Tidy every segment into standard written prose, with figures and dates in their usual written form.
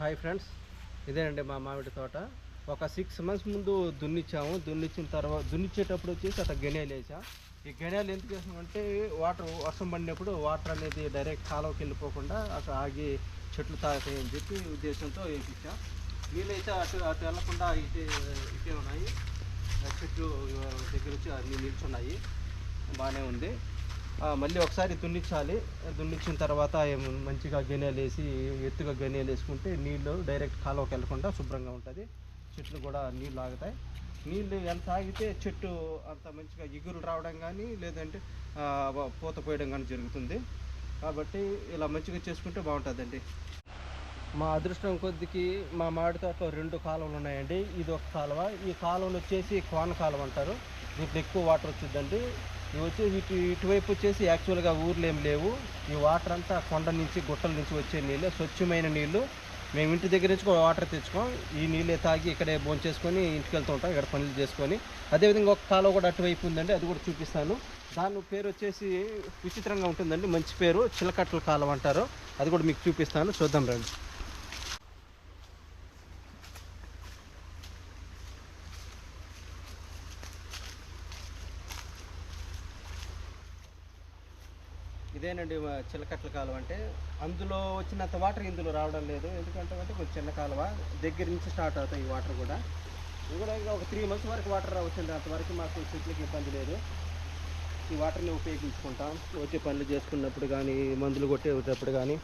Hi friends, ఇదేనండి మా మామిడి తోట. ఒక 6 months ముందు దున్నిచ్చాము. దున్నిచ్చిన తర్వాత దున్నిచ్చేటప్పుడు వచ్చేసి అట్లా గెనేలు వేసాం. ఈ గెనేలు ఎందుకు వేసామంటే వర్షం పడినప్పుడు వాటర్ అనేది డైరెక్ట్ కాలువకి వెళ్ళిపోకుండా అక్కడ ఆగి చెట్లు తాగుతాయని చెప్పి ఉద్దేశంతో వేయించాం. నీళ్ళైతే అటు అటు వెళ్లకుండా ఇటే ఉన్నాయి. చెట్లు దగ్గర వచ్చి అన్నీ నిల్చున్నాయి. బాగానే ఉంది. మళ్ళీ ఒకసారి దున్నించాలి. దున్నించిన తర్వాత మంచిగా గెనేలు వేసి ఎత్తుగా గెనేలు వేసుకుంటే నీళ్ళు డైరెక్ట్ కాలువకి వెళ్ళకుండా శుభ్రంగా ఉంటుంది. చెట్లు కూడా నీళ్ళు ఆగుతాయి. నీళ్ళు ఎంత ఆగితే చెట్టు అంత మంచిగా ఎగురు రావడం కానీ లేదంటే పూత పోయడం కానీ జరుగుతుంది. కాబట్టి ఇలా మంచిగా చేసుకుంటే బాగుంటుందండి. మా అదృష్టం కొద్దికి మా మామిడి తోటలో 2 కాలువలు ఉన్నాయండి. ఇది ఒక కాలువ. ఈ కాలువలు వచ్చేసి కోన కాలువ అంటారు. దీంట్లో ఎక్కువ వాటర్ వచ్చిందండి. ఇవి వచ్చేసి ఇటువైపు వచ్చేసి యాక్చువల్గా ఊర్లు ఏం లేవు. ఈ వాటర్ అంతా కొండ నుంచి గుట్టల నుంచి వచ్చే నీళ్ళు, స్వచ్ఛమైన నీళ్ళు. మేము ఇంటి దగ్గర నుంచి వాటర్ తెచ్చుకోం. ఈ నీళ్ళే తాగి ఇక్కడే భోంచేసుకొని ఇంటికి వెళ్తూ ఉంటాం, ఇక్కడ పనులు చేసుకొని. అదేవిధంగా ఒక కాలువ కూడా అటువైపు ఉందండి, అది కూడా చూపిస్తాను. దాని పేరు వచ్చేసి విచిత్రంగా ఉంటుందండి, మంచి పేరు, చిలకట్ల కాలువ అంటారు. అది కూడా మీకు చూపిస్తాను, చూద్దాం రండి. ఇదేనండి చిలకట్ల కాలువ అంటే. అందులో వచ్చినంత వాటర్ ఇందులో రావడం లేదు. ఎందుకంటే కొంచెం చిన్న కాలువ, దగ్గర నుంచి స్టార్ట్ అవుతాయి ఈ వాటర్ కూడా. ఇది కూడా ఒక 3 months వరకు వాటర్ రావచ్చండి. అంతవరకు మాకు చెట్లకి ఇబ్బంది లేదు. ఈ వాటర్ని ఉపయోగించుకుంటాం వచ్చే పనులు చేసుకున్నప్పుడు కానీ, మందులు కొట్టేటప్పుడు కానీ,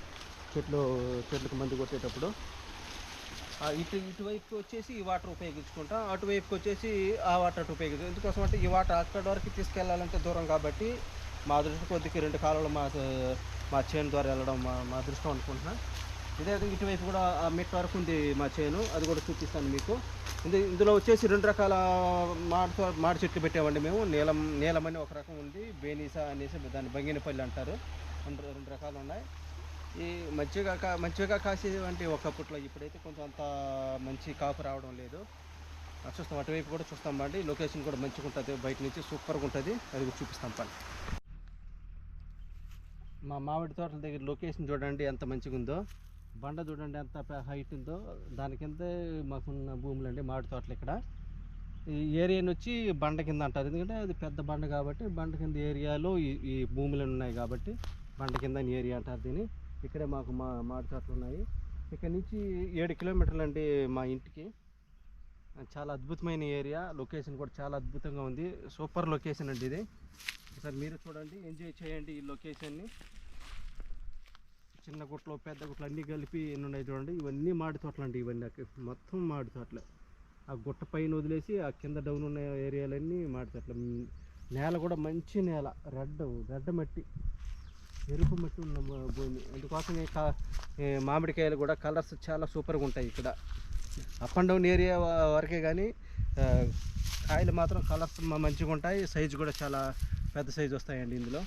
చెట్లకు మందు కొట్టేటప్పుడు. ఇటువైపు వచ్చేసి ఈ వాటర్ ఉపయోగించుకుంటాం, అటువైపుకి వచ్చేసి ఆ వాటర్ అటు ఉపయోగించాం. ఎందుకోసం అంటే ఈ వాటర్ అక్కడి వరకు తీసుకెళ్లాలంటే దూరం కాబట్టి మా అదృష్టం కొద్దికి 2 కాలువలు మా చేను ద్వారా వెళ్ళడం మా అదృష్టం అనుకుంటున్నాను. ఇదే విధంగా ఇటువైపు కూడా ఆ మెట్టు వరకు ఉంది మా చేను, అది కూడా చూపిస్తాను మీకు. ఇందులో వచ్చేసి 2 రకాల మాడి చెట్లు పెట్టామండి మేము. నీలమని ఒక రకం ఉంది, బేనీసా అనేసి దాన్ని బంగినపల్లి అంటారు. 2 రకాలు ఉన్నాయి. ఈ మంచిగా కాసేవంటి ఒకప్పట్లో. ఇప్పుడైతే కొంచెం అంత మంచి కాపు రావడం లేదు. చూస్తాం, అటువైపు కూడా చూస్తాం అండి. లొకేషన్ కూడా మంచిగా ఉంటుంది, బయట నుంచి సూపర్గా ఉంటుంది. అది కూడా చూపిస్తాం పని. మా మామిడి తోటల దగ్గర లొకేషన్ చూడండి ఎంత మంచిగా ఉందో. బండ చూడండి ఎంత హైట్ ఉందో. దాని కింద మాకున్న భూములు అండి మామిడి తోటలు. ఇక్కడ ఈ ఏరియాని వచ్చి బండ కింద అంటారు. ఎందుకంటే అది పెద్ద బండ కాబట్టి బండ కింద ఏరియాలో ఈ భూములు ఉన్నాయి కాబట్టి బండ కింద ఏరియా అంటారు దీన్ని. ఇక్కడే మాకు మామిడి తోటలు ఉన్నాయి. ఇక్కడ నుంచి 7 kilometers అండి మా ఇంటికి. చాలా అద్భుతమైన ఏరియా. లొకేషన్ కూడా చాలా అద్భుతంగా ఉంది. సూపర్ లొకేషన్ అండి ఇది. ఒకసారి మీరు చూడండి, ఎంజాయ్ చేయండి ఈ లొకేషన్ని. చిన్న గుట్టలు పెద్ద గుట్టలు అన్నీ కలిపి ఎన్ని ఉన్నాయి చూడండి. ఇవన్నీ మామిడి తోటలు అండి. ఇవన్నీ మొత్తం మామిడి తోటలే. ఆ గుట్ట పైన వదిలేసి ఆ కింద డౌన్ ఉన్న ఏరియాలన్నీ మామిడి తోటలు. నేల కూడా మంచి నేల, రెడ్ మట్టి, ఎరుపు మట్టి ఉన్న భూమి. అందుకోసం మామిడికాయలు కూడా కలర్స్ చాలా సూపర్గా ఉంటాయి ఇక్కడ. అప్ అండ్ డౌన్ ఏరియా వరకే కానీ కాయలు మాత్రం కలర్స్ మంచిగా ఉంటాయి. సైజు కూడా చాలా పెద్ద సైజు వస్తాయండి ఇందులో.